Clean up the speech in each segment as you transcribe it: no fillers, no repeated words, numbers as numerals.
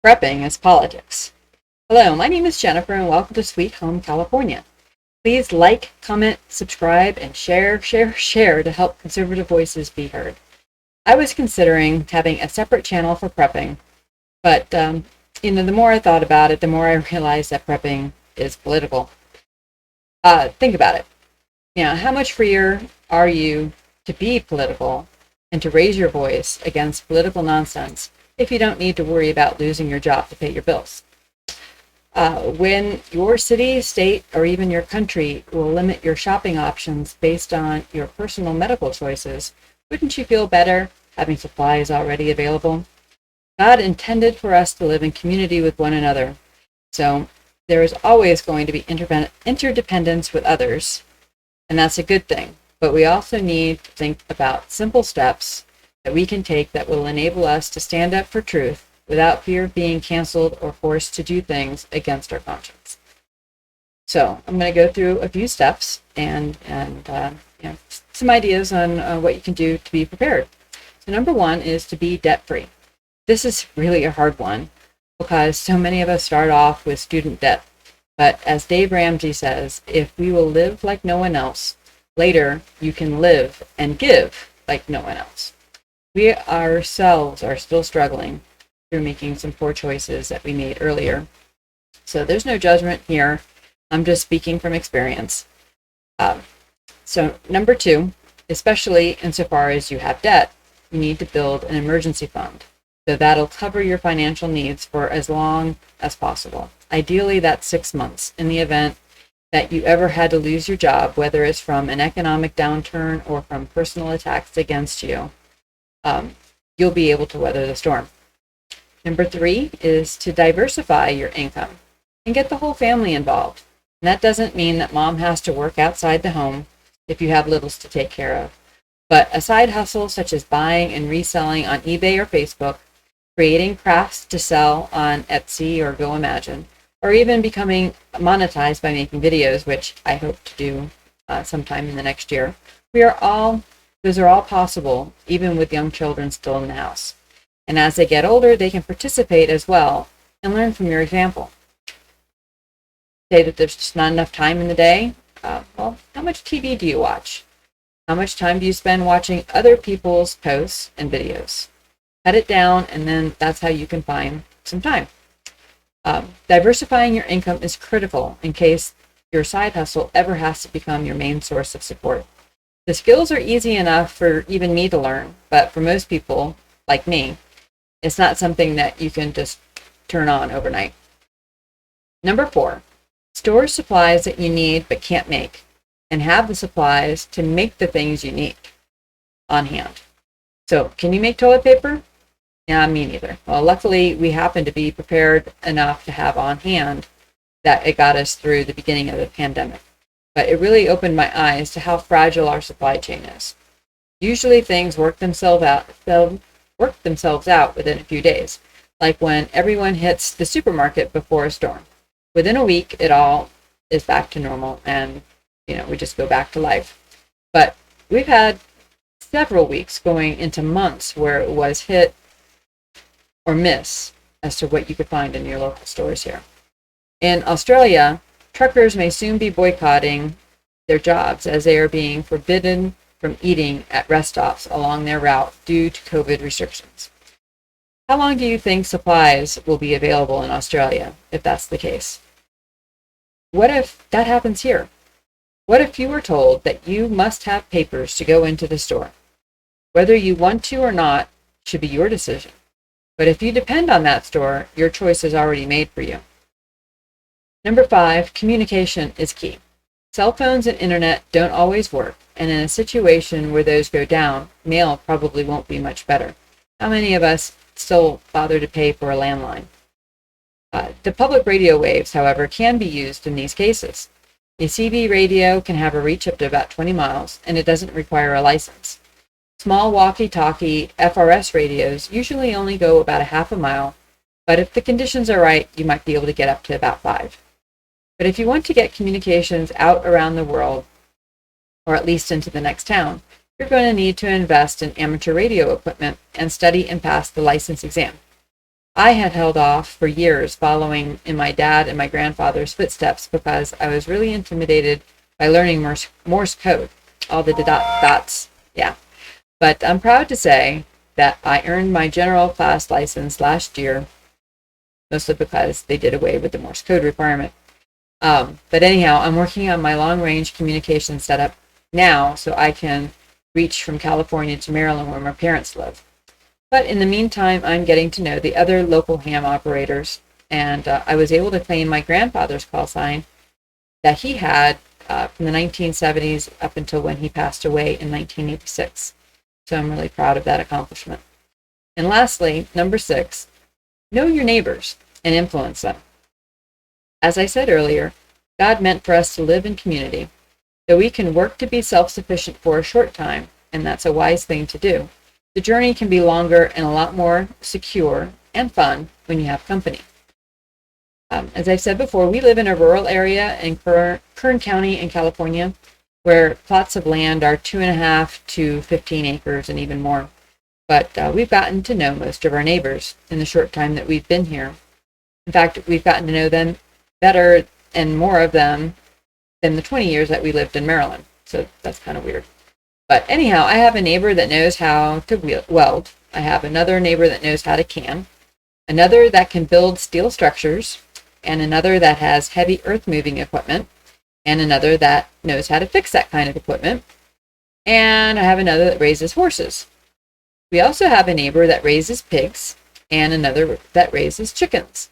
Prepping is politics. Hello, my name is Jennifer and welcome to Sweet Home, California. Please like, comment, subscribe, and share to help conservative voices be heard. I was considering having a separate channel for prepping, but the more I thought about it, the more I realized that prepping is political. Think about it. How much freer are you to be political and to raise your voice against political nonsense if you don't need to worry about losing your job to pay your bills? When your city, state, or even your country will limit your shopping options based on your personal medical choices, wouldn't you feel better having supplies already available? God intended for us to live in community with one another, so there is always going to be interdependence with others, and that's a good thing. But we also need to think about simple steps that we can take that will enable us to stand up for truth without fear of being canceled or forced to do things against our conscience. So I'm going to go through a few steps and some ideas on what you can do to be prepared. So number one is to be debt-free. This is really a hard one because so many of us start off with student debt. But as Dave Ramsey says, if we will live like no one else, later you can live and give like no one else. We ourselves are still struggling through making some poor choices that we made earlier. So there's no judgment here. I'm just speaking from experience. So number two, especially insofar as you have debt, you need to build an emergency fund. So that'll cover your financial needs for as long as possible. Ideally, that's 6 months in the event that you ever had to lose your job, whether it's from an economic downturn or from personal attacks against you. You'll be able to weather the storm. Number three is to diversify your income and get the whole family involved. And that doesn't mean that mom has to work outside the home if you have littles to take care of. But a side hustle such as buying and reselling on eBay or Facebook, creating crafts to sell on Etsy or Go Imagine, or even becoming monetized by making videos, which I hope to do sometime in the next year. Those are all possible, even with young children still in the house. And as they get older, they can participate as well and learn from your example. Say that there's just not enough time in the day. Well, how much TV do you watch? How much time do you spend watching other people's posts and videos? Cut it down, and then that's how you can find some time. Diversifying your income is critical in case your side hustle ever has to become your main source of support. The skills are easy enough for even me to learn, but for most people, like me, it's not something that you can just turn on overnight. Number four, store supplies that you need but can't make, and have the supplies to make the things you need on hand. So, can you make toilet paper? Yeah, me neither. Well, luckily, we happen to be prepared enough to have on hand that it got us through the beginning of the pandemic. But it really opened my eyes to how fragile our supply chain is. Usually things work themselves out within a few days, like when everyone hits the supermarket before a storm. Within a week, it all is back to normal, and we just go back to life. But we've had several weeks going into months where it was hit or miss as to what you could find in your local stores here. In Australia, truckers may soon be boycotting their jobs as they are being forbidden from eating at rest stops along their route due to COVID restrictions. How long do you think supplies will be available in Australia if that's the case? What if that happens here? What if you were told that you must have papers to go into the store? Whether you want to or not should be your decision. But if you depend on that store, your choice is already made for you. Number five, communication is key. Cell phones and internet don't always work, and in a situation where those go down, mail probably won't be much better. How many of us still bother to pay for a landline? The public radio waves, however, can be used in these cases. A CB radio can have a reach up to about 20 miles, and it doesn't require a license. Small walkie-talkie FRS radios usually only go about a half a mile, but if the conditions are right, you might be able to get up to about 5. But if you want to get communications out around the world, or at least into the next town, you're going to need to invest in amateur radio equipment and study and pass the license exam. I had held off for years following in my dad and my grandfather's footsteps because I was really intimidated by learning Morse code, all the dots. Yeah. But I'm proud to say that I earned my general class license last year, mostly because they did away with the Morse code requirement. But anyhow, I'm working on my long-range communication setup now so I can reach from California to Maryland where my parents live. But in the meantime, I'm getting to know the other local ham operators, and I was able to claim my grandfather's call sign that he had from the 1970s up until when he passed away in 1986. So I'm really proud of that accomplishment. And lastly, number 6, know your neighbors and influence them. As I said earlier, God meant for us to live in community. Though we can work to be self-sufficient for a short time, and that's a wise thing to do, the journey can be longer and a lot more secure and fun when you have company. As I've said before, we live in a rural area in Kern County in California, where plots of land are 2.5 to 15 acres and even more. But we've gotten to know most of our neighbors in the short time that we've been here. In fact, we've gotten to know them better and more of them than the 20 years that we lived in Maryland. So that's kind of weird. But anyhow, I have a neighbor that knows how to weld. I have another neighbor that knows how to can, another that can build steel structures, and another that has heavy earth-moving equipment, and another that knows how to fix that kind of equipment, and I have another that raises horses. We also have a neighbor that raises pigs, and another that raises chickens.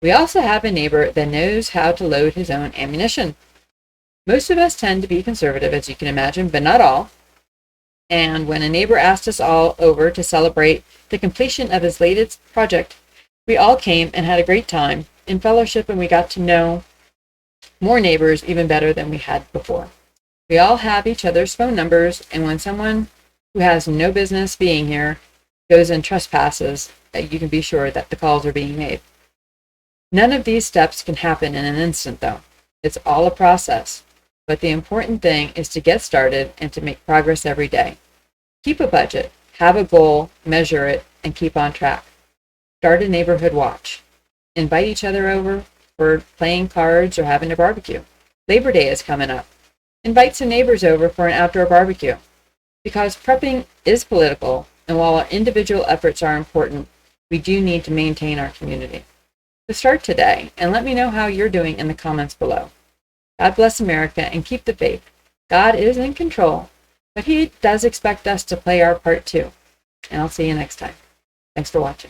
We also have a neighbor that knows how to load his own ammunition. Most of us tend to be conservative, as you can imagine, but not all. And when a neighbor asked us all over to celebrate the completion of his latest project, we all came and had a great time in fellowship, and we got to know more neighbors even better than we had before. We all have each other's phone numbers, and when someone who has no business being here goes and trespasses, you can be sure that the calls are being made. None of these steps can happen in an instant, though. It's all a process. But the important thing is to get started and to make progress every day. Keep a budget, have a goal, measure it, and keep on track. Start a neighborhood watch. Invite each other over for playing cards or having a barbecue. Labor Day is coming up. Invite some neighbors over for an outdoor barbecue. Because prepping is political, and while our individual efforts are important, we do need to maintain our community. So start today, and let me know how you're doing in the comments below. God bless America and keep the faith. God is in control, but He does expect us to play our part too. And I'll see you next time. Thanks for watching.